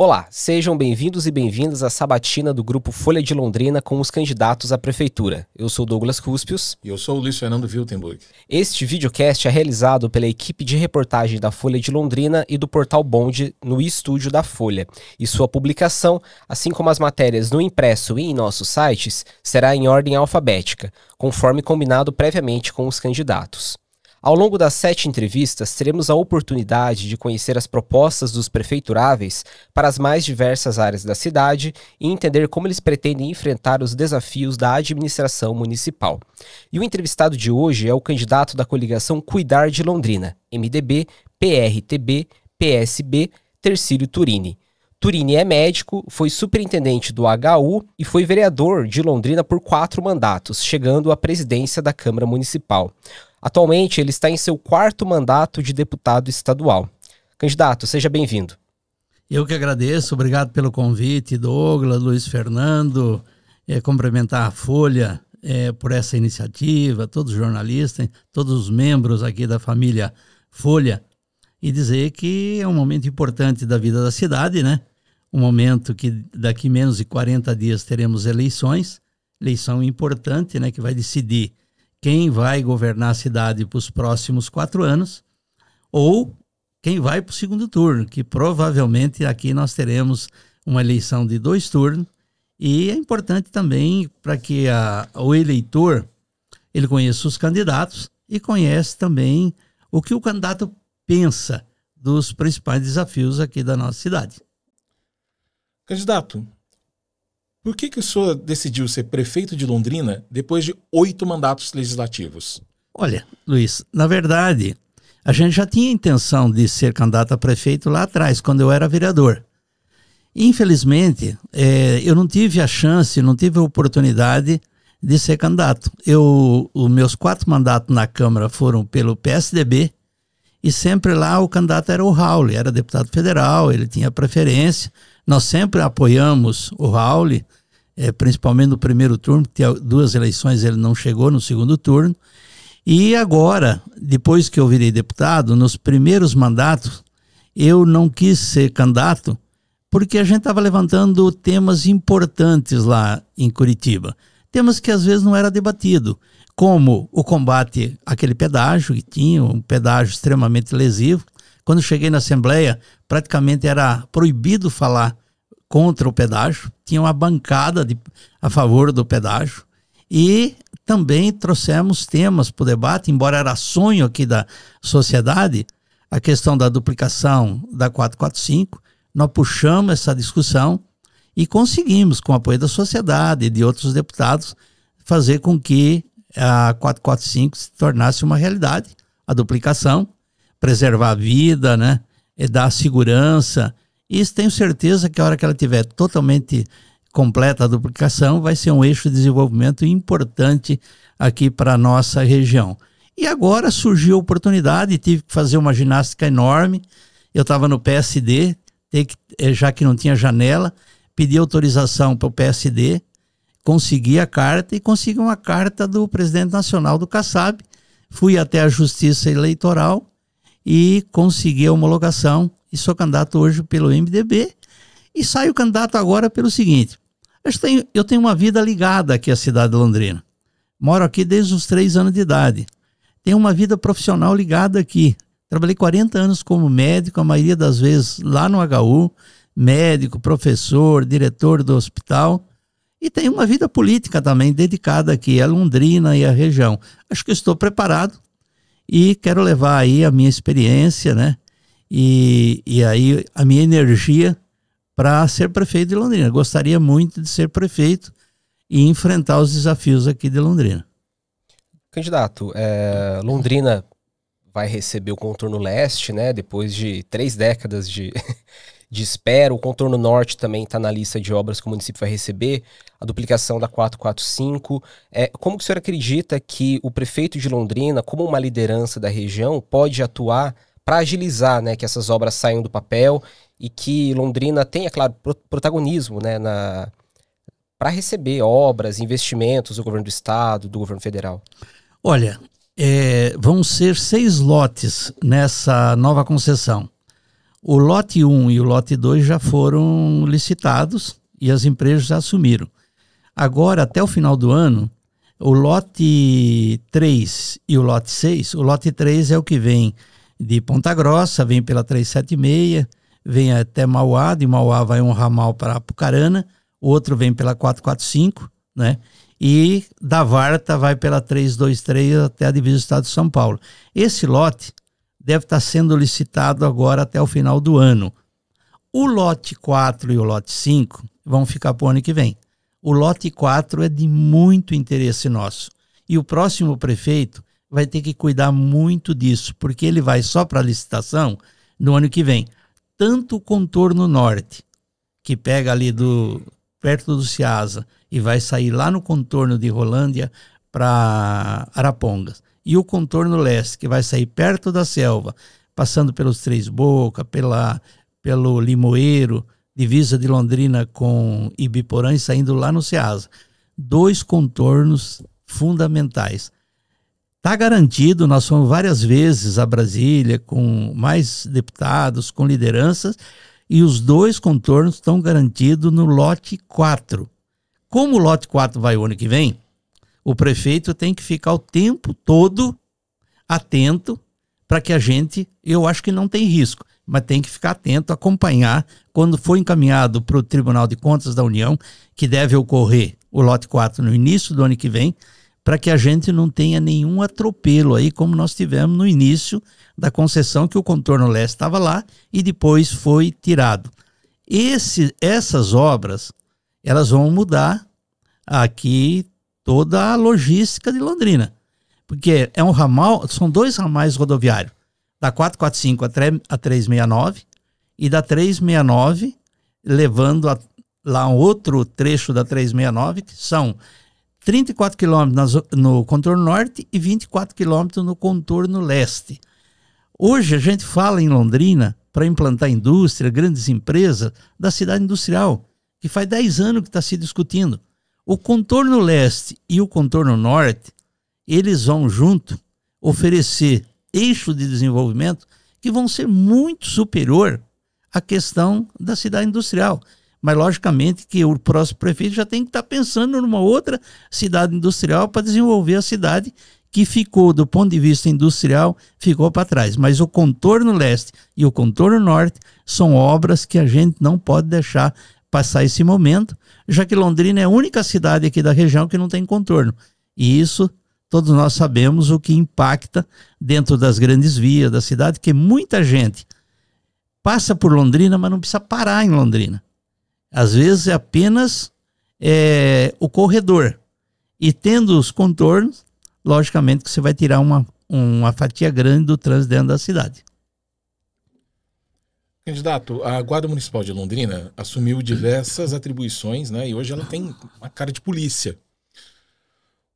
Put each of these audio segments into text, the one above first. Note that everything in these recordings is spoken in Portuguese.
Olá, sejam bem-vindos e bem-vindas à sabatina do Grupo Folha de Londrina com os candidatos à prefeitura. Eu sou Douglas Cuspius. E eu sou o Luiz Fernando Wiltenburg. Este videocast é realizado pela equipe de reportagem da Folha de Londrina e do Portal Bond no estúdio da Folha. E sua publicação, assim como as matérias no impresso e em nossos sites, será em ordem alfabética, conforme combinado previamente com os candidatos. Ao longo das 7 entrevistas, teremos a oportunidade de conhecer as propostas dos prefeituráveis para as mais diversas áreas da cidade e entender como eles pretendem enfrentar os desafios da administração municipal. E o entrevistado de hoje é o candidato da coligação Cuidar de Londrina, MDB, PRTB, PSB, Tercílio Turini. Turini é médico, foi superintendente do HU e foi vereador de Londrina por 4 mandatos, chegando à presidência da Câmara Municipal. Atualmente, ele está em seu 4º mandato de deputado estadual. Candidato, seja bem-vindo. Eu que agradeço, obrigado pelo convite, Douglas, Luiz Fernando, cumprimentar a Folha por essa iniciativa, todos os jornalistas, todos os membros aqui da família Folha, e dizer que é um momento importante da vida da cidade, né? Um momento que daqui menos de 40 dias teremos eleições, eleição importante, né? Que vai decidir quem vai governar a cidade para os próximos 4 anos ou quem vai para o segundo turno, que provavelmente aqui nós teremos uma eleição de 2 turnos, e é importante também para que o eleitor ele conheça os candidatos e conheça também o que o candidato pensa dos principais desafios aqui da nossa cidade. Candidato, por que o senhor decidiu ser prefeito de Londrina depois de 8 mandatos legislativos? Olha, Luiz, na verdade, a gente já tinha intenção de ser candidato a prefeito lá atrás, quando eu era vereador. Infelizmente, eu não tive a chance, não tive a oportunidade de ser candidato. Os meus 4 mandatos na Câmara foram pelo PSDB, e sempre lá o candidato era o Raul, era deputado federal, ele tinha preferência. Nós sempre apoiamos o Raul, principalmente no primeiro turno, porque 2 eleições ele não chegou no segundo turno. E agora, depois que eu virei deputado, nos primeiros mandatos, eu não quis ser candidato, porque a gente estava levantando temas importantes lá em Curitiba. Temas que às vezes não era debatido, como o combate àquele pedágio, que tinha um pedágio extremamente lesivo. Quando cheguei na Assembleia, praticamente era proibido falar contra o pedágio, tinha uma bancada a favor do pedágio, e também trouxemos temas para o debate, embora era sonho aqui da sociedade, a questão da duplicação da 445, nós puxamos essa discussão e conseguimos, com o apoio da sociedade e de outros deputados, fazer com que a 445 se tornasse uma realidade, a duplicação, preservar a vida, né, e dar segurança. E tenho certeza que a hora que ela estiver totalmente completa a duplicação, vai ser um eixo de desenvolvimento importante aqui para a nossa região. E agora surgiu a oportunidade, tive que fazer uma ginástica enorme. Eu estava no PSD, já que não tinha janela, pedi autorização para o PSD, consegui a carta e consegui uma carta do presidente nacional do CASAB. Fui até a Justiça Eleitoral e consegui a homologação e sou candidato hoje pelo MDB e saio candidato agora pelo seguinte: eu tenho uma vida ligada aqui à cidade de Londrina. Moro aqui desde os 3 anos de idade. Tenho uma vida profissional ligada aqui. Trabalhei 40 anos como médico, a maioria das vezes lá no HU, médico, professor, diretor do hospital. E tenho uma vida política também dedicada aqui a Londrina e à região. Acho que estou preparado e quero levar aí a minha experiência, né? E aí a minha energia para ser prefeito de Londrina. Gostaria muito de ser prefeito e enfrentar os desafios aqui de Londrina. Candidato, Londrina vai receber o contorno leste, né? Depois de 3 décadas de de espera. O contorno norte também está na lista de obras que o município vai receber, a duplicação da 445. Como que o senhor acredita que o prefeito de Londrina, como uma liderança da região, pode atuar para agilizar, né, que essas obras saiam do papel e que Londrina tenha, claro, protagonismo, né, para receber obras, investimentos do governo do estado, do governo federal? Olha, vão ser 6 lotes nessa nova concessão. O lote 1 e o lote 2 já foram licitados e as empresas já assumiram. Agora, até o final do ano, o lote 3 e o lote 6, o lote 3 é o que vem de Ponta Grossa, vem pela 376, vem até Mauá, de Mauá vai um ramal para Apucarana, o outro vem pela 445, né? E da Varta vai pela 323 até a divisa do estado de São Paulo. Esse lote deve estar sendo licitado agora até o final do ano. O lote 4 e o lote 5 vão ficar para o ano que vem. O lote 4 é de muito interesse nosso. E o próximo prefeito vai ter que cuidar muito disso, porque ele vai só para a licitação no ano que vem. Tanto o contorno norte, que pega ali perto do Ceasa e vai sair lá no contorno de Rolândia para Arapongas, e o contorno leste, que vai sair perto da selva, passando pelos Três Bocas, pelo Limoeiro, divisa de Londrina com Ibiporã e saindo lá no Ceasa. 2 contornos fundamentais. Está garantido, nós fomos várias vezes a Brasília com mais deputados, com lideranças, e os 2 contornos estão garantidos no lote 4. Como o lote 4 vai o ano que vem, o prefeito tem que ficar o tempo todo atento para que a gente, eu acho que não tem risco, mas tem que ficar atento, acompanhar quando for encaminhado para o Tribunal de Contas da União, que deve ocorrer o lote 4 no início do ano que vem, para que a gente não tenha nenhum atropelo aí, como nós tivemos no início da concessão, que o contorno leste estava lá e depois foi tirado. Essas obras, elas vão mudar aqui toda a logística de Londrina, porque é um ramal, são 2 ramais rodoviários, da 445 a 369 e da 369 levando lá um outro trecho da 369, que são 34 quilômetros no contorno norte e 24 quilômetros no contorno leste. Hoje a gente fala em Londrina para implantar indústria, grandes empresas da cidade industrial, que faz 10 anos que está se discutindo. O contorno leste e o contorno norte, eles vão junto oferecer eixo de desenvolvimento que vão ser muito superior à questão da cidade industrial. Mas, logicamente, que o próximo prefeito já tem que estar pensando numa outra cidade industrial para desenvolver a cidade que ficou, do ponto de vista industrial, ficou para trás. Mas o contorno leste e o contorno norte são obras que a gente não pode deixar passar esse momento, já que Londrina é a única cidade aqui da região que não tem contorno. E isso, todos nós sabemos o que impacta dentro das grandes vias da cidade, que muita gente passa por Londrina, mas não precisa parar em Londrina. Às vezes é apenas o corredor. E tendo os contornos, logicamente que você vai tirar uma fatia grande do trânsito dentro da cidade. Candidato, a Guarda Municipal de Londrina assumiu diversas atribuições, né? E hoje ela tem uma cara de polícia.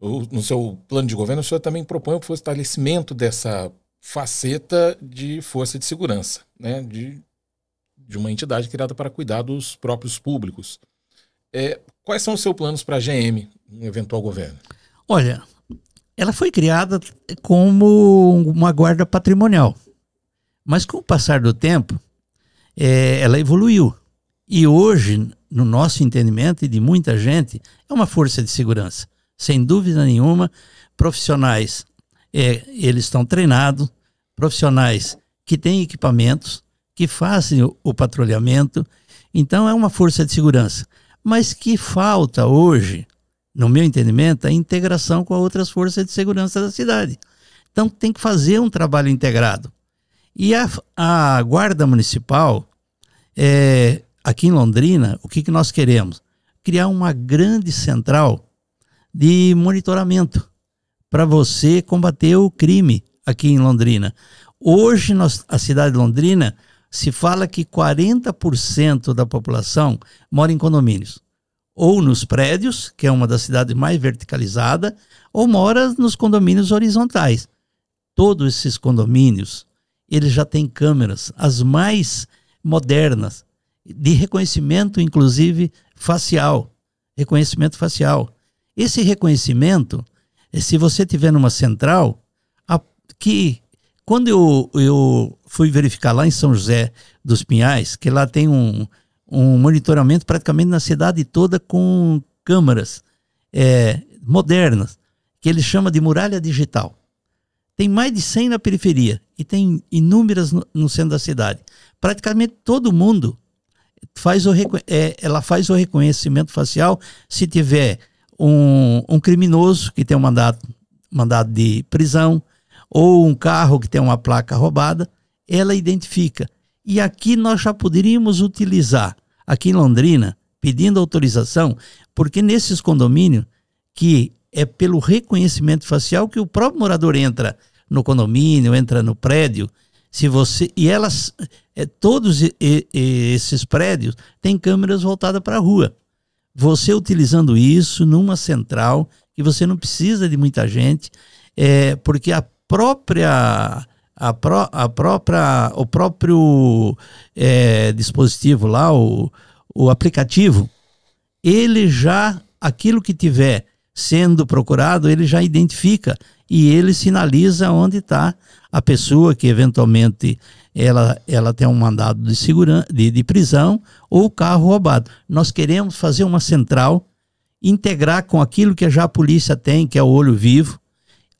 No seu plano de governo, o senhor também propõe o fortalecimento dessa faceta de força de segurança, né? De uma entidade criada para cuidar dos próprios públicos. Quais são os seus planos para a GM, um eventual governo? Olha, ela foi criada como uma guarda patrimonial, mas com o passar do tempo, ela evoluiu. E hoje, no nosso entendimento e de muita gente, é uma força de segurança. Sem dúvida nenhuma, profissionais, eles estão treinados, profissionais que têm equipamentos, que fazem o patrulhamento, então é uma força de segurança. Mas que falta hoje, no meu entendimento, a integração com as outras forças de segurança da cidade. Então tem que fazer um trabalho integrado. E a Guarda Municipal, aqui em Londrina, o que nós queremos? Criar uma grande central de monitoramento para você combater o crime aqui em Londrina. Hoje, a cidade de Londrina se fala que 40% da população mora em condomínios. Ou nos prédios, que é uma das cidades mais verticalizadas, ou mora nos condomínios horizontais. Todos esses condomínios, eles já têm câmeras, as mais modernas, de reconhecimento, inclusive, facial. Reconhecimento facial. Esse reconhecimento, se você tiver numa central, que quando eu fui verificar lá em São José dos Pinhais, que lá tem um monitoramento praticamente na cidade toda com câmeras modernas, que ele chama de muralha digital. Tem mais de 100 na periferia e tem inúmeras no centro da cidade. Praticamente todo mundo ela faz o reconhecimento facial se tiver um criminoso que tem um mandado de prisão ou um carro que tem uma placa roubada, ela identifica. E aqui nós já poderíamos utilizar, aqui em Londrina, pedindo autorização, porque nesses condomínios, que é pelo reconhecimento facial que o próprio morador entra no condomínio, entra no prédio, todos esses prédios têm câmeras voltadas para a rua. Você utilizando isso numa central, que você não precisa de muita gente, porque o próprio dispositivo lá, o aplicativo, ele já, aquilo que tiver sendo procurado, ele já identifica e ele sinaliza onde está a pessoa que eventualmente ela tem um mandado de segurança, de prisão ou o carro roubado. Nós queremos fazer uma central, integrar com aquilo que já a polícia tem, que é o olho vivo,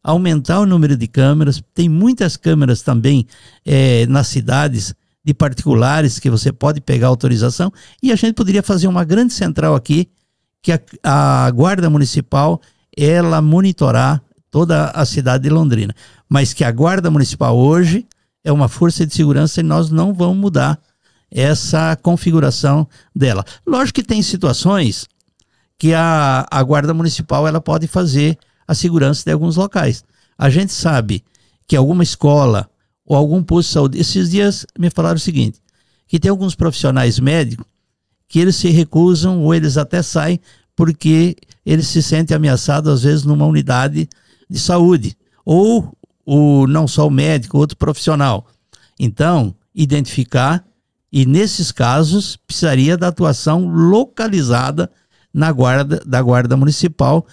aumentar o número de câmeras. Tem muitas câmeras também nas cidades de particulares que você pode pegar autorização, e a gente poderia fazer uma grande central aqui, que a Guarda Municipal ela monitorar toda a cidade de Londrina. Mas que a Guarda Municipal hoje é uma força de segurança e nós não vamos mudar essa configuração dela. Lógico que tem situações que a Guarda Municipal ela pode fazer a segurança de alguns locais. A gente sabe que alguma escola ou algum posto de saúde, esses dias me falaram o seguinte, que tem alguns profissionais médicos que eles se recusam ou eles até saem porque eles se sentem ameaçados às vezes numa unidade de saúde, ou não só o médico, outro profissional. Então, identificar, e nesses casos precisaria da atuação localizada da Guarda Municipal,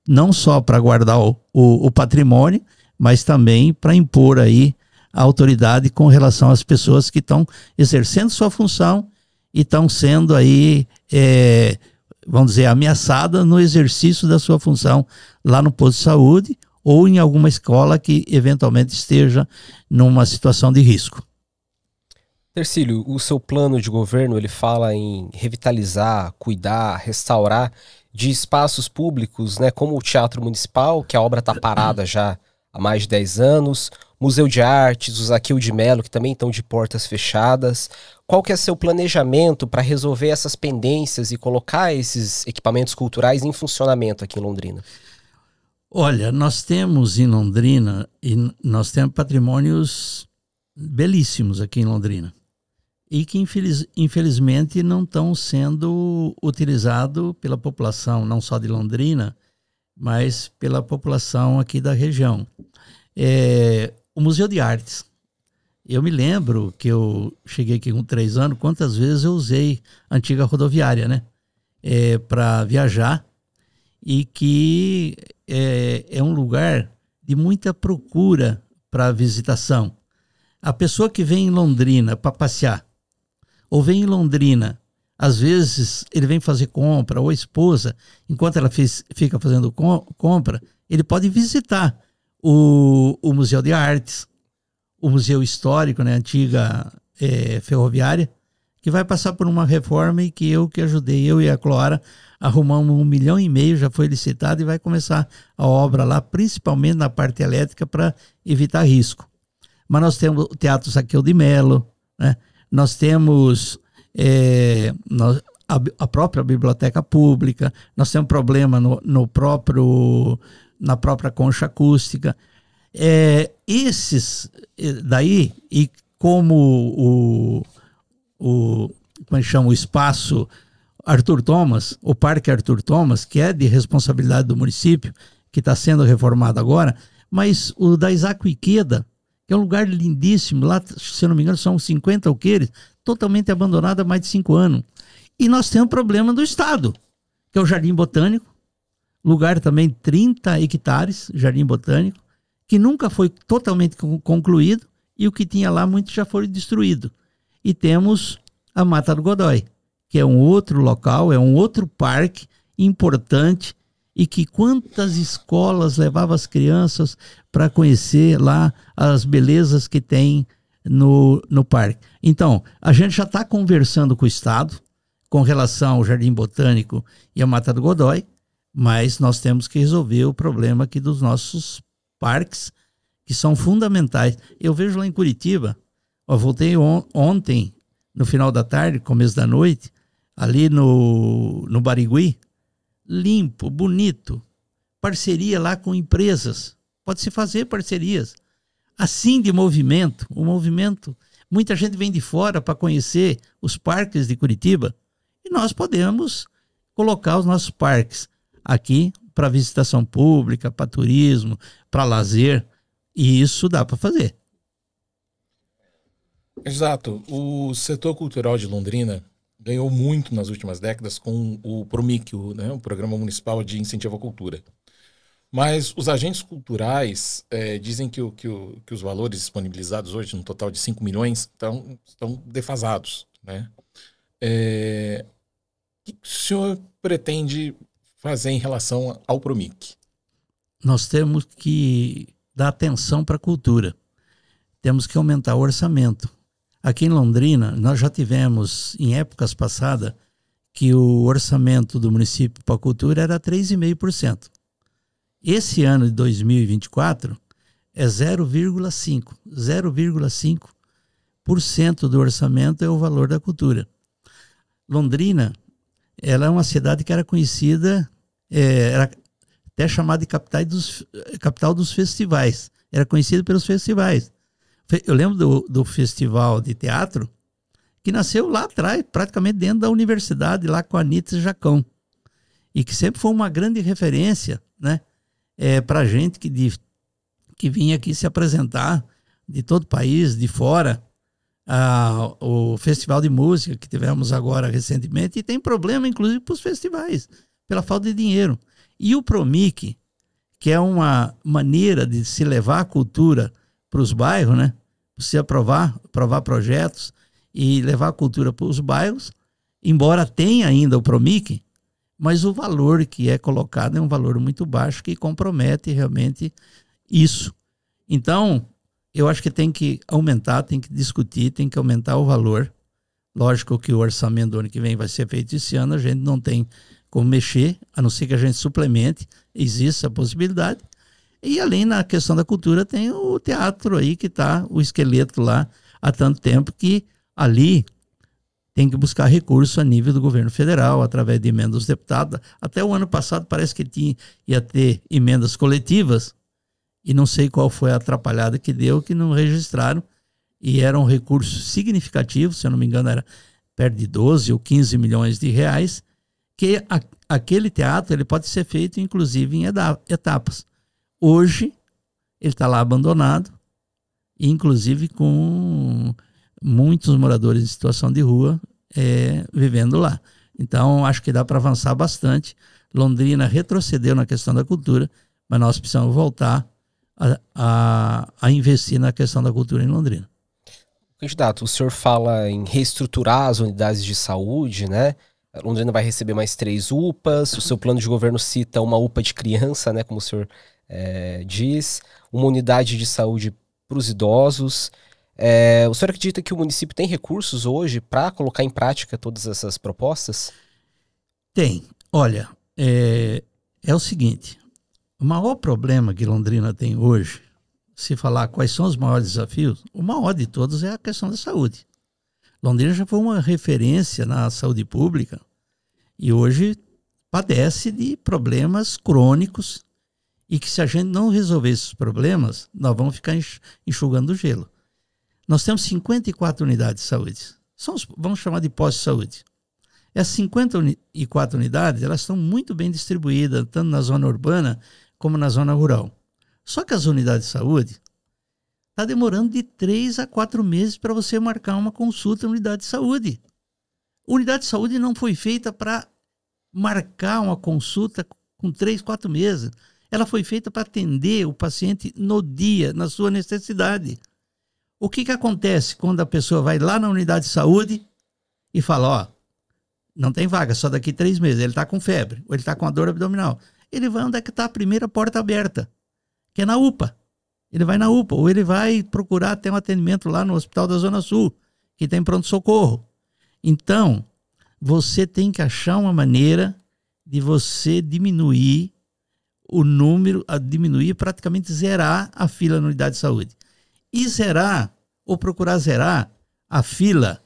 não só para guardar o patrimônio, mas também para impor aí a autoridade com relação às pessoas que estão exercendo sua função e estão sendo aí, vamos dizer, ameaçadas no exercício da sua função lá no posto de saúde ou em alguma escola que eventualmente esteja numa situação de risco. Tercílio, o seu plano de governo, ele fala em revitalizar, cuidar, restaurar de espaços públicos, né, como o Teatro Municipal, que a obra está parada já há mais de 10 anos, Museu de Artes, o Zaqueu de Melo, que também estão de portas fechadas. Qual que é seu planejamento para resolver essas pendências e colocar esses equipamentos culturais em funcionamento aqui em Londrina? Olha, nós temos em Londrina, e nós temos patrimônios belíssimos aqui em Londrina, e que infelizmente não estão sendo utilizados pela população, não só de Londrina, mas pela população aqui da região. O Museu de Artes. Eu me lembro que eu cheguei aqui com 3 anos, quantas vezes eu usei a antiga rodoviária, né? Para viajar, e que é um lugar de muita procura para visitação. A pessoa que vem em Londrina para passear, ou vem em Londrina, às vezes ele vem fazer compra, ou a esposa, enquanto ela fica fazendo compra, ele pode visitar o Museu de Artes, o Museu Histórico, né, antiga ferroviária, que vai passar por uma reforma e que eu ajudei, eu e a Cloara, arrumamos 1,5 milhão, já foi licitado e vai começar a obra lá, principalmente na parte elétrica, para evitar risco. Mas nós temos o Teatro Zaqueu de Melo, né? Nós temos a própria biblioteca pública, nós temos problema na própria concha acústica. Esses daí, e como como é que chama, o espaço Arthur Thomas, o Parque Arthur Thomas, que é de responsabilidade do município, que está sendo reformado agora, mas o da Isaac Ikeda, que é um lugar lindíssimo, lá, se eu não me engano, são 50 alqueires, totalmente abandonado há mais de 5 anos. E nós temos um problema do Estado, que é o Jardim Botânico, lugar também 30 hectares, Jardim Botânico, que nunca foi totalmente concluído, e o que tinha lá muito já foi destruído. E temos a Mata do Godói, que é um outro local, é um outro parque importante, e que quantas escolas levavam as crianças para conhecer lá as belezas que tem no parque. Então, a gente já está conversando com o Estado com relação ao Jardim Botânico e a Mata do Godói, mas nós temos que resolver o problema aqui dos nossos parques, que são fundamentais. Eu vejo lá em Curitiba, voltei ontem, no final da tarde, começo da noite, ali no Barigui, limpo, bonito, parceria lá com empresas, pode-se fazer parcerias, assim de movimento, muita gente vem de fora para conhecer os parques de Curitiba, e nós podemos colocar os nossos parques aqui para visitação pública, para turismo, para lazer, e isso dá para fazer. Exato. O setor cultural de Londrina ganhou muito nas últimas décadas com o PROMIC, o Programa Municipal de Incentivo à Cultura. Mas os agentes culturais dizem que os valores disponibilizados hoje, no total de 5 milhões, estão defasados, né? O que o senhor pretende fazer em relação ao PROMIC? Nós temos que dar atenção para a cultura. Temos que aumentar o orçamento. Aqui em Londrina, nós já tivemos, em épocas passadas, que o orçamento do município para a cultura era 3,5%. Esse ano de 2024 é 0,5%. 0,5% do orçamento é o valor da cultura. Londrina, ela é uma cidade que era conhecida, era até chamada de capital dos festivais. Era conhecida pelos festivais. Eu lembro do festival de teatro, que nasceu lá atrás, praticamente dentro da universidade, lá com a Anitta Jacão. E que sempre foi uma grande referência, né? Para a gente que vinha aqui se apresentar de todo o país, de fora. O festival de música que tivemos agora recentemente, e tem problema, inclusive, para os festivais, pela falta de dinheiro. E o PROMIC, que é uma maneira de se levar a cultura para os bairros, né? Você aprovar projetos e levar a cultura para os bairros, embora tenha ainda o PROMIC, mas o valor que é colocado é um valor muito baixo que compromete realmente isso. Então, eu acho que tem que aumentar, tem que discutir, tem que aumentar o valor. Lógico que o orçamento do ano que vem vai ser feito esse ano, a gente não tem como mexer, a não ser que a gente suplemente, existe a possibilidade. E além na questão da cultura tem o teatro aí que está o esqueleto lá há tanto tempo, que ali tem que buscar recurso a nível do governo federal, através de emendas dos deputados. Até o ano passado parece que ia ter emendas coletivas, e não sei qual foi a atrapalhada que deu, que não registraram, e era um recurso significativo, se eu não me engano era perto de 12 ou 15 milhões de reais, que aquele teatro ele pode ser feito inclusive em etapas. Hoje ele está lá abandonado, inclusive com muitos moradores em situação de rua vivendo lá. Então acho que dá para avançar bastante. Londrina retrocedeu na questão da cultura, mas nós precisamos voltar a investir na questão da cultura em Londrina. Candidato, o senhor fala em reestruturar as unidades de saúde, né? Londrina vai receber mais 3 UPAs, o seu plano de governo cita uma UPA de criança, né, como o senhor diz, uma unidade de saúde para os idosos. O senhor acredita que o município tem recursos hoje para colocar em prática todas essas propostas? Tem. Olha, é o seguinte, o maior problema que Londrina tem hoje, se falar quais são os maiores desafios, o maior de todos é a questão da saúde. Londrina já foi uma referência na saúde pública e hoje padece de problemas crônicos, e que se a gente não resolver esses problemas, nós vamos ficar enxugando gelo. Nós temos 54 unidades de saúde. vamos chamar de postos de saúde. Essas 54 unidades, elas estão muito bem distribuídas, tanto na zona urbana como na zona rural. Só que as unidades de saúde está demorando de 3 a 4 meses para você marcar uma consulta na unidade de saúde. A unidade de saúde não foi feita para marcar uma consulta com 3, 4 meses. Ela foi feita para atender o paciente no dia, na sua necessidade. O que acontece quando a pessoa vai lá na unidade de saúde e fala, ó, não tem vaga, só daqui 3 meses, ele está com febre, ou ele está com a dor abdominal. Ele vai onde é que está a primeira porta aberta, que é na UPA. Ele vai na UPA, ou ele vai procurar ter um atendimento lá no Hospital da Zona Sul, que tem pronto-socorro. Então, você tem que achar uma maneira de você diminuir o número, diminuir, praticamente zerar a fila na unidade de saúde. E zerar, ou procurar zerar a fila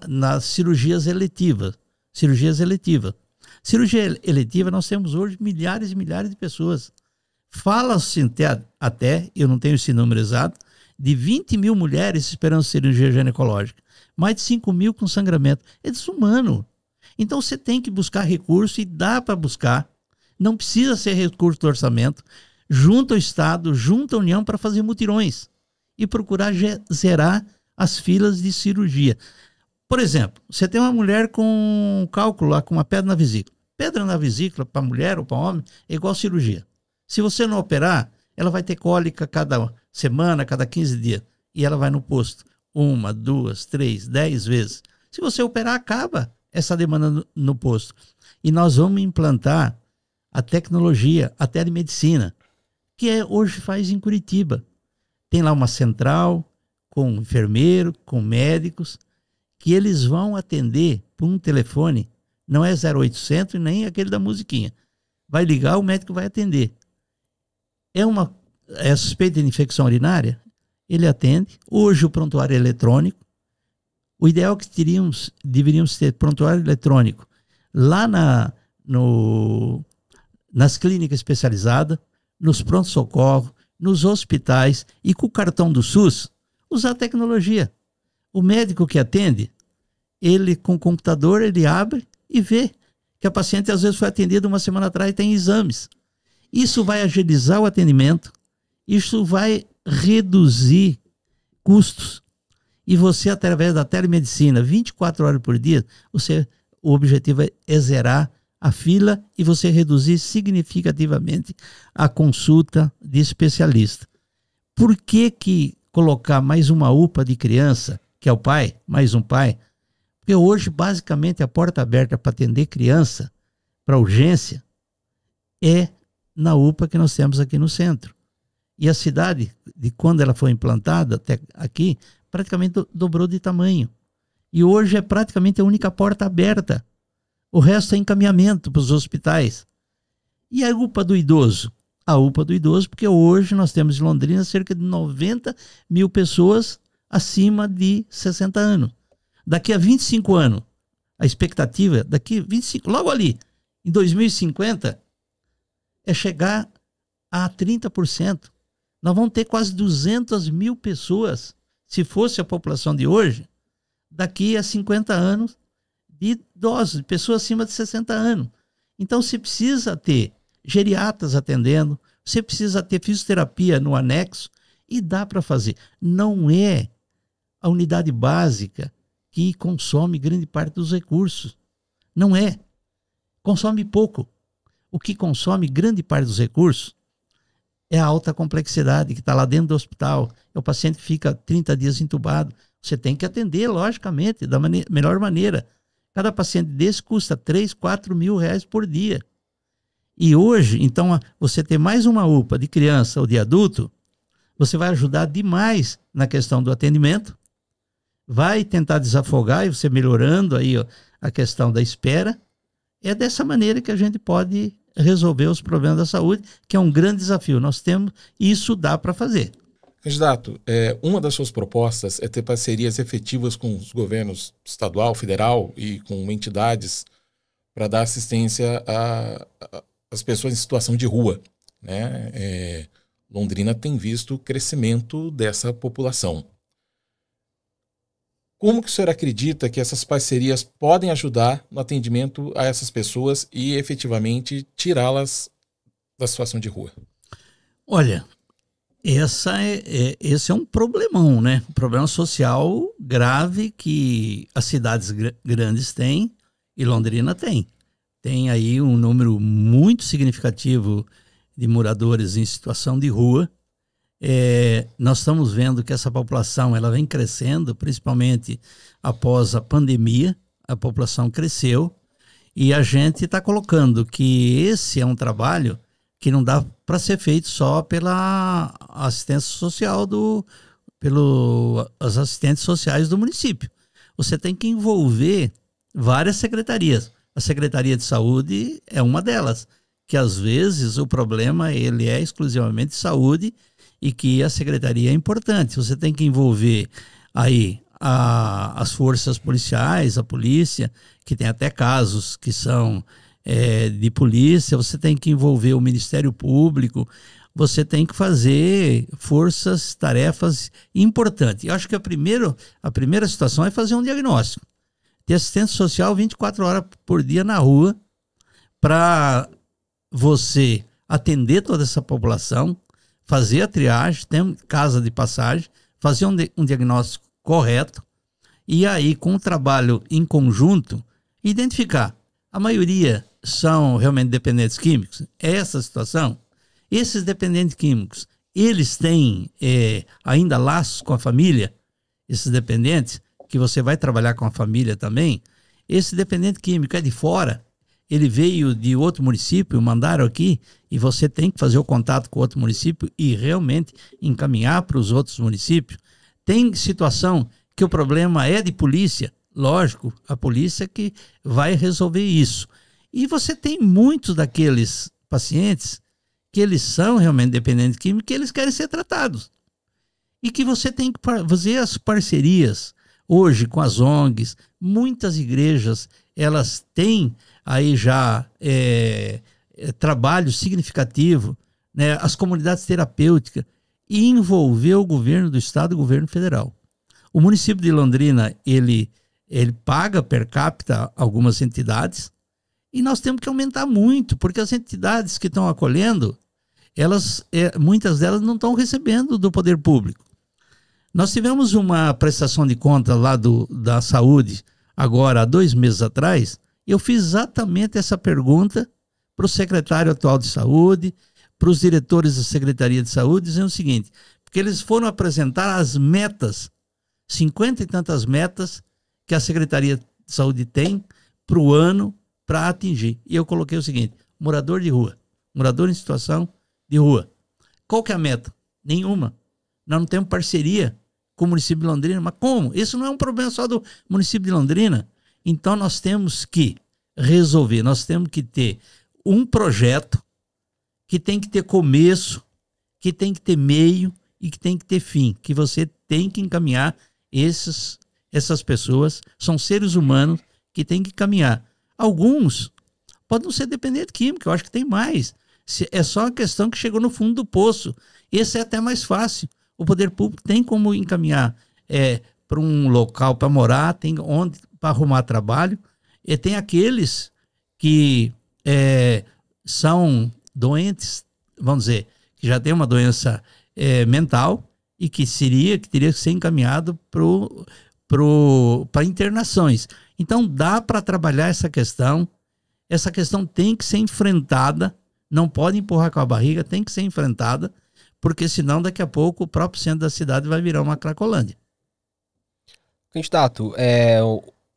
nas cirurgias eletivas. Cirurgia eletiva, nós temos hoje milhares e milhares de pessoas. Fala-se até, eu não tenho esse número exato, de 20 mil mulheres esperando cirurgia ginecológica. Mais de 5 mil com sangramento. É desumano. Então você tem que buscar recurso e dá para buscar. Não precisa ser recurso do orçamento. Junta o Estado, junta a União para fazer mutirões e procurar zerar as filas de cirurgia. Por exemplo, você tem uma mulher com um cálculo lá, com uma pedra na vesícula. Pedra na vesícula para mulher ou para homem é igual cirurgia. Se você não operar, ela vai ter cólica cada semana, cada 15 dias. E ela vai no posto 1, 2, 3, 10 vezes. Se você operar, acaba essa demanda no posto. E nós vamos implantar a tecnologia, a telemedicina, que hoje faz em Curitiba. Tem lá uma central com enfermeiro, com médicos, que eles vão atender por um telefone. Não é 0800 nem aquele da musiquinha. Vai ligar, o médico vai atender. É suspeita de infecção urinária? Ele atende. Hoje o prontuário é eletrônico. O ideal é que deveríamos ter prontuário eletrônico lá nas clínicas especializadas, nos pronto-socorro, nos hospitais e com o cartão do SUS, usar a tecnologia. O médico que atende, ele com o computador, ele abre e vê que a paciente às vezes foi atendida uma semana atrás e tem exames. Isso vai agilizar o atendimento, isso vai reduzir custos. E você, através da telemedicina, 24 horas por dia, o objetivo é zerar a fila e você reduzir significativamente a consulta de especialista. Por que colocar mais uma UPA de criança, que é o pai, mais um pai? Porque hoje, basicamente, a porta aberta para atender criança, para urgência, é na UPA que nós temos aqui no centro. E a cidade, de quando ela foi implantada até aqui, praticamente dobrou de tamanho. E hoje é praticamente a única porta aberta. O resto é encaminhamento para os hospitais. E a UPA do idoso? A UPA do idoso, porque hoje nós temos em Londrina cerca de 90 mil pessoas acima de 60 anos. Daqui a 25 anos, a expectativa, logo ali, em 2050, é chegar a 30%. Nós vamos ter quase 200 mil pessoas, se fosse a população de hoje, daqui a 50 anos, de idosos, pessoas acima de 60 anos. Então você precisa ter geriatras atendendo, você precisa ter fisioterapia no anexo, e dá para fazer. Não é a unidade básica que consome grande parte dos recursos. Não é. Consome pouco. O que consome grande parte dos recursos é a alta complexidade, que está lá dentro do hospital. É o paciente que fica 30 dias entubado. Você tem que atender, logicamente, da melhor maneira. Cada paciente desse custa 3, 4 mil reais por dia. E hoje, então, você ter mais uma UPA de criança ou de adulto, você vai ajudar demais na questão do atendimento, vai tentar desafogar e você melhorando aí a questão da espera. É dessa maneira que a gente pode resolver os problemas da saúde, que é um grande desafio. Nós temos, isso dá para fazer. Candidato, uma das suas propostas é ter parcerias efetivas com os governos estadual, federal e com entidades para dar assistência às pessoas em situação de rua, né? Londrina tem visto o crescimento dessa população. Como que o senhor acredita que essas parcerias podem ajudar no atendimento a essas pessoas e efetivamente tirá-las da situação de rua? Olha, esse é um problemão, né? Um problema social grave que as cidades grandes têm e Londrina tem. Tem aí um número muito significativo de moradores em situação de rua. Nós estamos vendo que essa população ela vem crescendo, principalmente após a pandemia. A população cresceu e a gente está colocando que esse é um trabalho que não dá para ser feito só pela assistência social pelos assistentes sociais do município. Você tem que envolver várias secretarias. A Secretaria de Saúde é uma delas, que às vezes o problema ele é exclusivamente de saúde e que a secretaria é importante. Você tem que envolver aí as forças policiais, a polícia, que tem até casos que são de polícia, você tem que envolver o Ministério Público, você tem que fazer forças, tarefas importantes. Eu acho que a primeira situação é fazer um diagnóstico. Ter assistente social 24 horas por dia na rua para você atender toda essa população, fazer a triagem, ter casa de passagem, fazer um diagnóstico correto e aí com o trabalho em conjunto identificar. A maioria são realmente dependentes químicos. É essa a situação. Esses dependentes químicos, eles têm ainda laços com a família? Esses dependentes, que você vai trabalhar com a família também. Esse dependente químico é de fora, ele veio de outro município, mandaram aqui, e você tem que fazer o contato com outro município e realmente encaminhar para os outros municípios. Tem situação que o problema é de polícia, lógico, a polícia que vai resolver isso. E você tem muitos daqueles pacientes que eles são realmente dependentes químicos, que eles querem ser tratados. E que você tem que fazer as parcerias. Hoje, com as ONGs, muitas igrejas, elas têm aí já trabalho significativo, né, as comunidades terapêuticas, e envolver o governo do estado e o governo federal. O município de Londrina, ele paga per capita algumas entidades, e nós temos que aumentar muito, porque as entidades que estão acolhendo, muitas delas não estão recebendo do poder público. Nós tivemos uma prestação de contas lá da saúde, agora há 2 meses atrás, eu fiz exatamente essa pergunta para o secretário atual de saúde, para os diretores da Secretaria de Saúde, dizendo o seguinte, porque eles foram apresentar as metas, 50 e tantas metas que a Secretaria de Saúde tem para o ano para atingir. E eu coloquei o seguinte, morador de rua, morador em situação de rua. Qual que é a meta? Nenhuma. Nós não temos parceria com o município de Londrina, mas como? Isso não é um problema só do município de Londrina. Então nós temos que resolver, nós temos que ter um projeto que tem que ter começo, que tem que ter meio e que tem que ter fim, que você tem que encaminhar essas pessoas, são seres humanos que tem que caminhar. Alguns podem não ser dependentes químicos, eu acho que tem mais. É só uma questão que chegou no fundo do poço. Esse é até mais fácil. O poder público tem como encaminhar para um local para morar, tem onde para arrumar trabalho. E tem aqueles que são doentes, vamos dizer, que já tem uma doença mental e que teria que ser encaminhado para internações. Então dá para trabalhar essa questão tem que ser enfrentada, não pode empurrar com a barriga, tem que ser enfrentada, porque senão daqui a pouco o próprio centro da cidade vai virar uma Cracolândia. Candidato,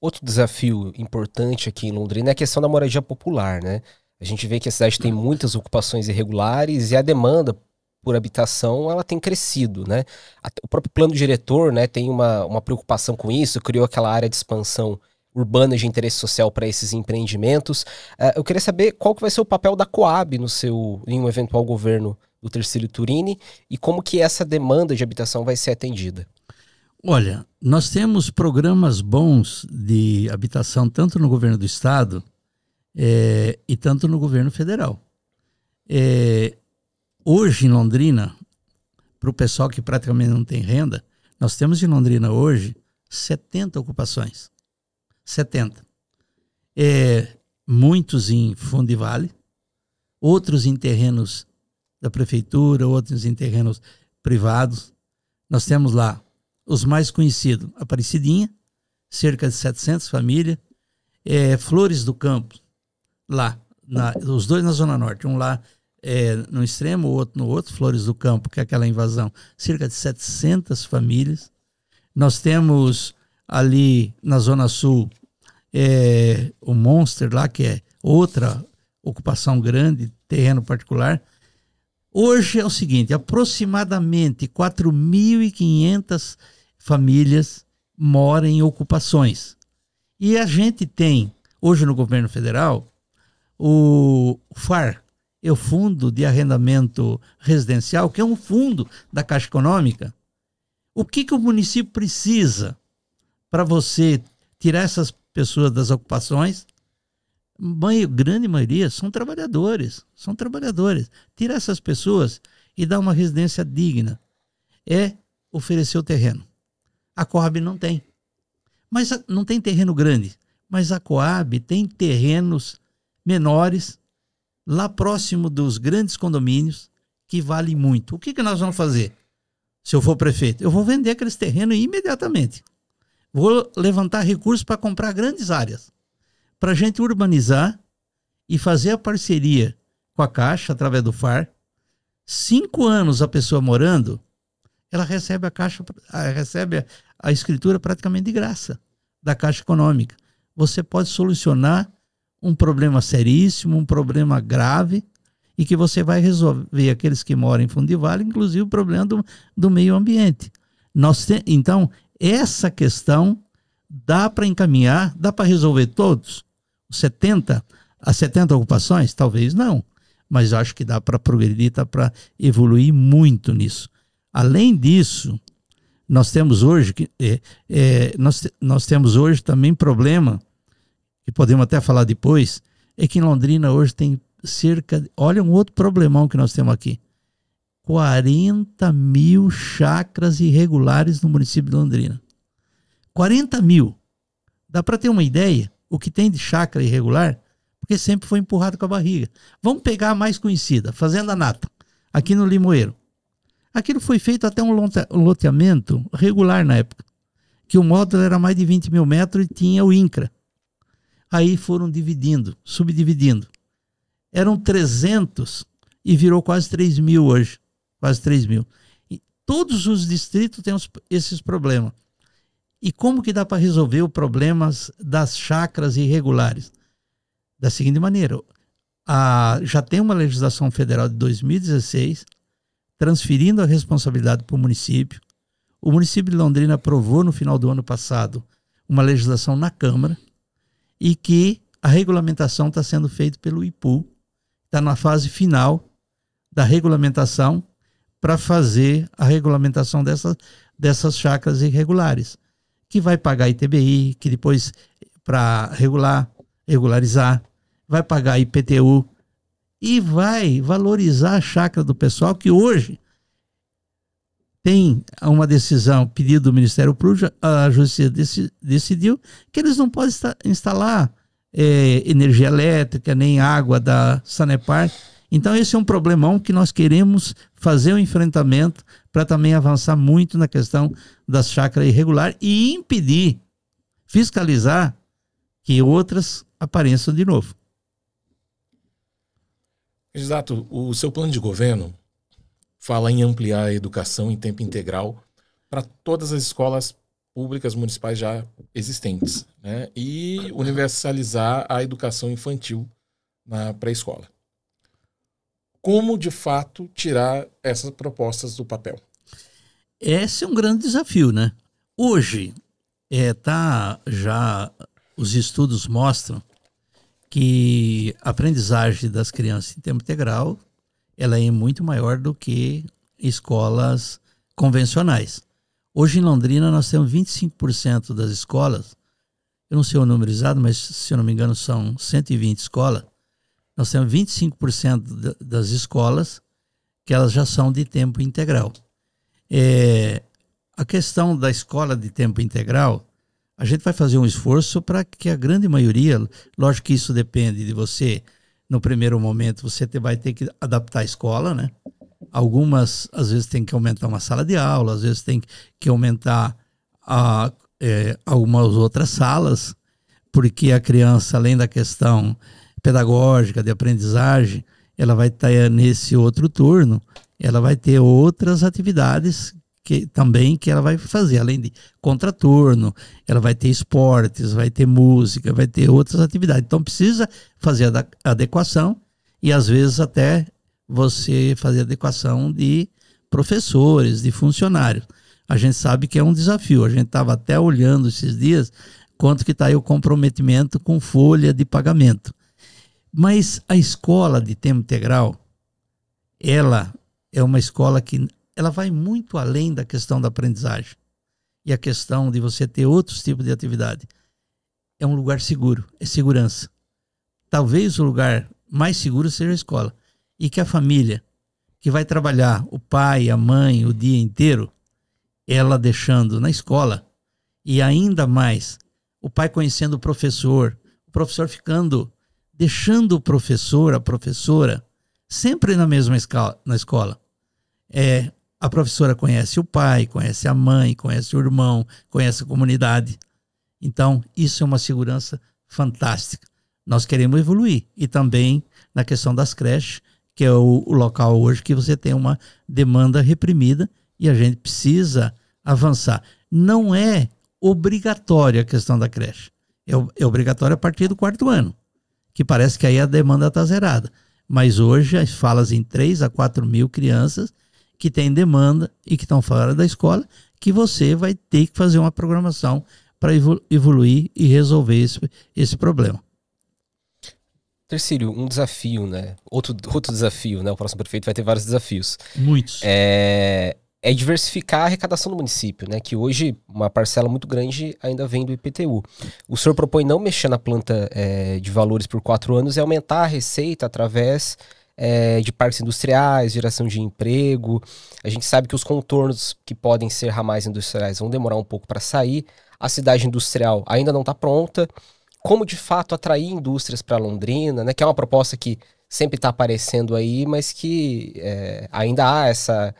outro desafio importante aqui em Londrina é a questão da moradia popular, né? A gente vê que a cidade tem muitas ocupações irregulares e a demanda por habitação ela tem crescido, né? O próprio plano diretor, né, tem uma preocupação com isso, criou aquela área de expansão urbana de interesse social para esses empreendimentos. Eu queria saber qual que vai ser o papel da Coab em um eventual governo do Tercílio Turini e como que essa demanda de habitação vai ser atendida. Olha, nós temos programas bons de habitação tanto no governo do estado e tanto no governo federal. Hoje em Londrina, para o pessoal que praticamente não tem renda, nós temos em Londrina hoje 70 ocupações. 70. Muitos em fundo de vale, outros em terrenos da prefeitura, outros em terrenos privados. Nós temos lá os mais conhecidos, Aparecidinha, cerca de 700 famílias, Flores do Campo, lá, os dois na Zona Norte, um lá no extremo, o outro no outro, Flores do Campo, que é aquela invasão, cerca de 700 famílias. Nós temos ali na Zona Sul o Monster lá, que é outra ocupação grande, terreno particular. Hoje é o seguinte, aproximadamente 4.500 famílias moram em ocupações. E a gente tem, hoje no governo federal, o FAR, é o Fundo de Arrendamento Residencial, que é um fundo da Caixa Econômica. O que o município precisa para você tirar essas pessoas das ocupações? Grande maioria são trabalhadores. Tirar essas pessoas e dar uma residência digna é oferecer o terreno. A Coab não tem. Mas não tem terreno grande. Mas a Coab tem terrenos menores lá próximo dos grandes condomínios que valem muito. O que nós vamos fazer? Se eu for prefeito, eu vou vender aqueles terrenos imediatamente. Vou levantar recursos para comprar grandes áreas, para a gente urbanizar e fazer a parceria com a Caixa, através do FAR. 5 anos a pessoa morando, ela recebe recebe a escritura praticamente de graça da Caixa Econômica. Você pode solucionar um problema seríssimo, um problema grave, e que você vai resolver aqueles que moram em fundo de vale, inclusive o problema do meio ambiente. Então, essa questão dá para encaminhar, dá para resolver todos? As 70 ocupações? Talvez não, mas acho que dá para progredir, dá para evoluir muito nisso. Além disso, nós temos hoje, nós temos hoje também problema, que podemos até falar depois, é que em Londrina hoje tem olha um outro problemão que nós temos aqui, 40 mil chacras irregulares no município de Londrina. 40 mil. Dá para ter uma ideia o que tem de chácara irregular, porque sempre foi empurrado com a barriga. Vamos pegar a mais conhecida, Fazenda Nata, aqui no Limoeiro. Aquilo foi feito até um loteamento regular na época, que o módulo era mais de 20 mil metros e tinha o INCRA. Aí foram subdividindo. Eram 300 e virou quase 3 mil hoje. Quase 3 mil. E todos os distritos têm esses problemas. E como que dá para resolver os problemas das chácaras irregulares? Da seguinte maneira, já tem uma legislação federal de 2016 transferindo a responsabilidade para o município. O município de Londrina aprovou no final do ano passado uma legislação na Câmara e que a regulamentação está sendo feita pelo IPU. Está na fase final da regulamentação para fazer a regulamentação dessas chácaras irregulares, que vai pagar ITBI, que depois, para regularizar, vai pagar IPTU e vai valorizar a chácara do pessoal, que hoje tem uma decisão, pedido do Ministério Público, a Justiça decidiu que eles não podem instalar energia elétrica, nem água da Sanepar. Então esse é um problemão que nós queremos fazer o enfrentamento para também avançar muito na questão das chácaras irregulares e impedir, fiscalizar que outras apareçam de novo. Exato. O seu plano de governo fala em ampliar a educação em tempo integral para todas as escolas públicas municipais já existentes, né? E universalizar a educação infantil na pré-escola. Como, de fato, tirar essas propostas do papel? Esse é um grande desafio, né? Hoje, já os estudos mostram que a aprendizagem das crianças em tempo integral ela é muito maior do que escolas convencionais. Hoje em Londrina nós temos 25% das escolas, eu não sei o número exato, mas se eu não me engano são 120 escolas, nós temos 25% das escolas que elas já são de tempo integral. a questão da escola de tempo integral, a gente vai fazer um esforço para que a grande maioria, lógico que isso depende de você, no primeiro momento você vai ter que adaptar a escola, né? Algumas, às vezes, tem que aumentar uma sala de aula, às vezes tem que aumentar algumas outras salas, porque a criança, além da questão pedagógica, de aprendizagem, ela vai estar nesse outro turno, ela vai ter outras atividades que ela vai fazer, além de contraturno, ela vai ter esportes, vai ter música, vai ter outras atividades. Então precisa fazer a adequação e às vezes até você fazer adequação de professores, de funcionários. A gente sabe que é um desafio. A gente estava até olhando esses dias quanto que está aí o comprometimento com folha de pagamento. Mas a escola de tempo integral, ela é uma escola que ela vai muito além da questão da aprendizagem e a questão de você ter outros tipos de atividade. É um lugar seguro, é segurança. Talvez o lugar mais seguro seja a escola. E que a família que vai trabalhar, o pai, a mãe, o dia inteiro, ela deixando na escola, e ainda mais o pai conhecendo o professor deixando o professor, a professora, sempre na mesma escola. A professora conhece o pai, conhece a mãe, conhece o irmão, conhece a comunidade. Então, isso é uma segurança fantástica. Nós queremos evoluir. E também na questão das creches, que é o local hoje que você tem uma demanda reprimida e a gente precisa avançar. Não é obrigatória a questão da creche. É obrigatório a partir do 4º ano, que parece que aí a demanda está zerada. Mas hoje as falas em 3 a 4 mil crianças que têm demanda e que estão fora da escola, que você vai ter que fazer uma programação para evoluir e resolver esse problema. Tercílio, um desafio, né? Outro desafio, né? O próximo prefeito vai ter vários desafios. Muitos. É diversificar a arrecadação do município, né? Que hoje uma parcela muito grande ainda vem do IPTU. O senhor propõe não mexer na planta de valores por 4 anos e aumentar a receita através de parques industriais, geração de emprego. A gente sabe que os contornos que podem ser ramais industriais vão demorar um pouco para sair. A cidade industrial ainda não está pronta. Como de fato atrair indústrias para Londrina, né? Que é uma proposta que sempre está aparecendo aí, mas que ainda há essa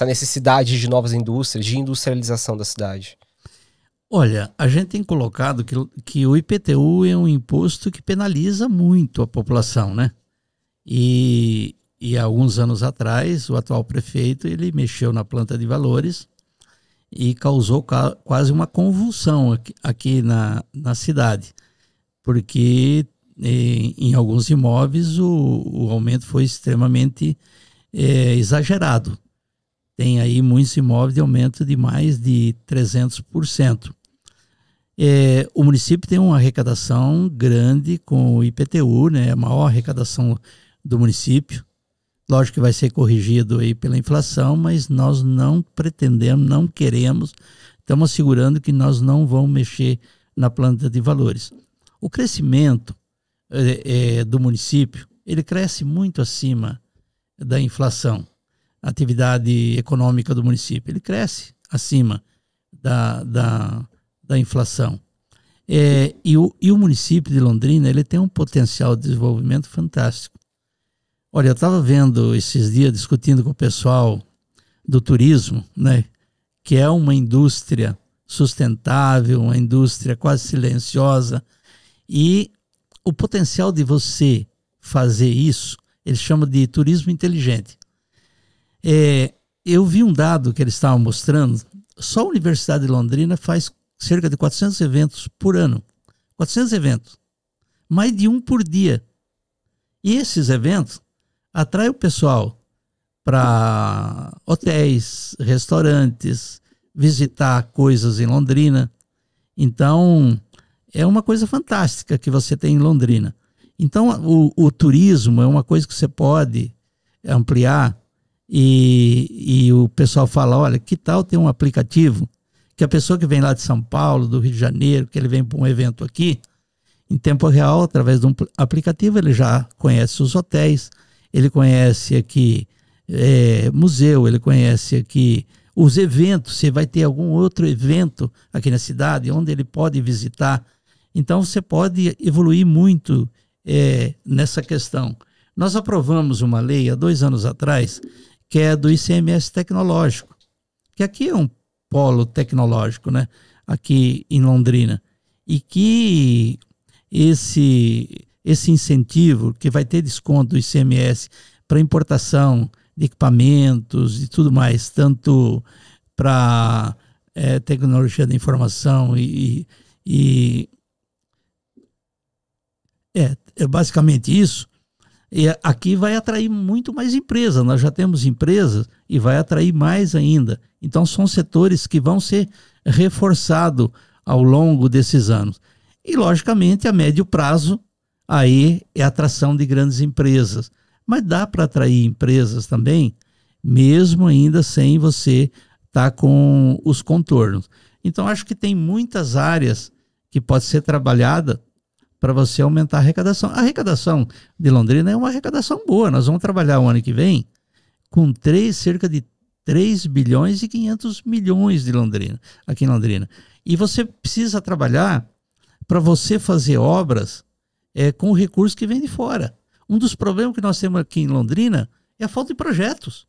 necessidade de novas indústrias, de industrialização da cidade. Olha, a gente tem colocado que o IPTU é um imposto que penaliza muito a população, né? E há alguns anos atrás, o atual prefeito, ele mexeu na planta de valores e causou quase uma convulsão aqui na cidade, porque em alguns imóveis o aumento foi extremamente exagerado. Tem aí muitos imóveis de aumento de mais de 300%. O município tem uma arrecadação grande com o IPTU, né? A maior arrecadação do município. Lógico que vai ser corrigido aí pela inflação, mas nós não pretendemos, não queremos, estamos assegurando que nós não vamos mexer na planta de valores. O crescimento do município, ele cresce muito acima da inflação. A atividade econômica do município, ele cresce acima da inflação. E o município de Londrina, ele tem um potencial de desenvolvimento fantástico. Olha, eu estava vendo esses dias, discutindo com o pessoal do turismo, né, que é uma indústria sustentável, uma indústria quase silenciosa, e o potencial de você fazer isso, eles chamam de turismo inteligente. Eu vi um dado que eles estavam mostrando, só a Universidade de Londrina faz cerca de 400 eventos por ano. 400 eventos. Mais de um por dia. E esses eventos atraem o pessoal para hotéis, restaurantes, visitar coisas em Londrina. Então, é uma coisa fantástica que você tem em Londrina. Então, o turismo é uma coisa que você pode ampliar e o pessoal fala, olha, que tal ter um aplicativo que a pessoa que vem lá de São Paulo, do Rio de Janeiro, que ele vem para um evento aqui, em tempo real, através de um aplicativo, ele já conhece os hotéis, ele conhece aqui museu, ele conhece aqui os eventos, se vai ter algum outro evento aqui na cidade, onde ele pode visitar. Então você pode evoluir muito nessa questão. Nós aprovamos uma lei há 2 anos atrás, que é do ICMS tecnológico, que aqui é um polo tecnológico, né? Aqui em Londrina. E que esse incentivo, que vai ter desconto do ICMS para importação de equipamentos e tudo mais, tanto para tecnologia da informação é basicamente isso. E aqui vai atrair muito mais empresas. Nós já temos empresas e vai atrair mais ainda. Então são setores que vão ser reforçados ao longo desses anos. E logicamente a médio prazo aí é a atração de grandes empresas. Mas dá para atrair empresas também, mesmo ainda sem você estar com os contornos. Então acho que tem muitas áreas que pode ser trabalhada para você aumentar a arrecadação. A arrecadação de Londrina é uma arrecadação boa. Nós vamos trabalhar o ano que vem com cerca de 3 bilhões e 500 milhões de Londrina, aqui em Londrina. E você precisa trabalhar para você fazer obras com o recurso que vem de fora. Um dos problemas que nós temos aqui em Londrina é a falta de projetos.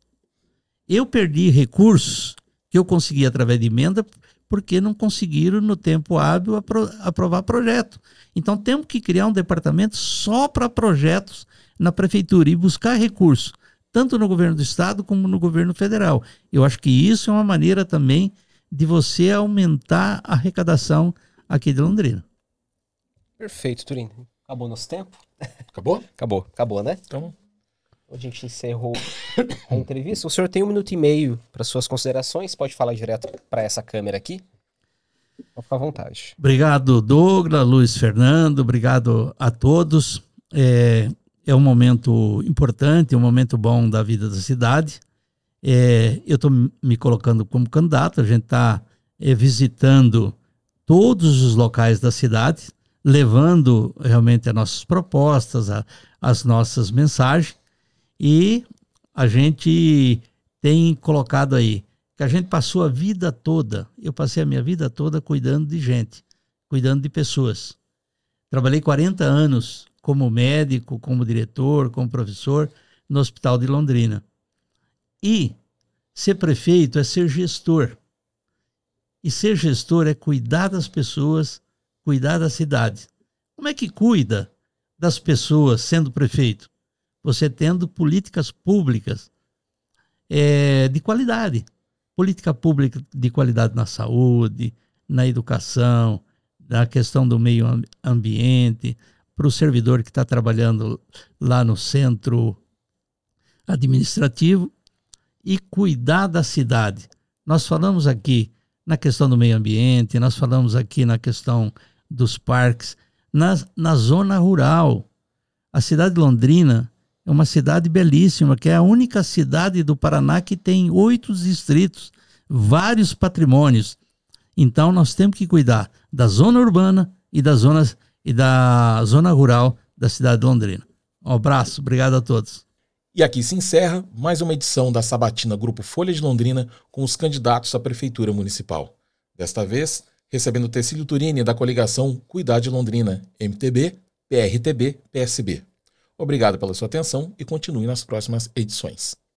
Eu perdi recursos que eu consegui através de emenda porque não conseguiram no tempo hábil aprovar projeto. Então temos que criar um departamento só para projetos na prefeitura e buscar recursos, tanto no governo do estado como no governo federal. Eu acho que isso é uma maneira também de você aumentar a arrecadação aqui de Londrina. Perfeito, Turino. Acabou nosso tempo? Acabou? Acabou, né? Então, a gente encerrou a entrevista. O senhor tem 1 minuto e meio para suas considerações. Pode falar direto para essa câmera aqui. Pode ficar à vontade. Obrigado, Douglas, Luiz Fernando. Obrigado a todos. É um momento importante, um momento bom da vida da cidade. Eu estou me colocando como candidato. A gente está visitando todos os locais da cidade, levando realmente as nossas propostas, as nossas mensagens. E a gente tem colocado aí que a gente passou a vida toda, eu passei a minha vida toda cuidando de gente, cuidando de pessoas. Trabalhei 40 anos como médico, como diretor, como professor no Hospital de Londrina. E ser prefeito é ser gestor. E ser gestor é cuidar das pessoas, cuidar da cidade. Como é que cuida das pessoas sendo prefeito? Você tendo políticas públicas de qualidade. Política pública de qualidade na saúde, na educação, na questão do meio ambiente, para o servidor que está trabalhando lá no centro administrativo e cuidar da cidade. Nós falamos aqui na questão do meio ambiente, nós falamos aqui na questão dos parques, na zona rural. A cidade de Londrina é uma cidade belíssima, que é a única cidade do Paraná que tem 8 distritos, vários patrimônios. Então nós temos que cuidar da zona urbana e da zona rural da cidade de Londrina. Um abraço, obrigado a todos. E aqui se encerra mais uma edição da Sabatina Grupo Folha de Londrina com os candidatos à Prefeitura Municipal. Desta vez, recebendo Tecílio Turini da coligação Cuidar de Londrina, MTB, PRTB, PSB. Obrigado pela sua atenção e continue nas próximas edições.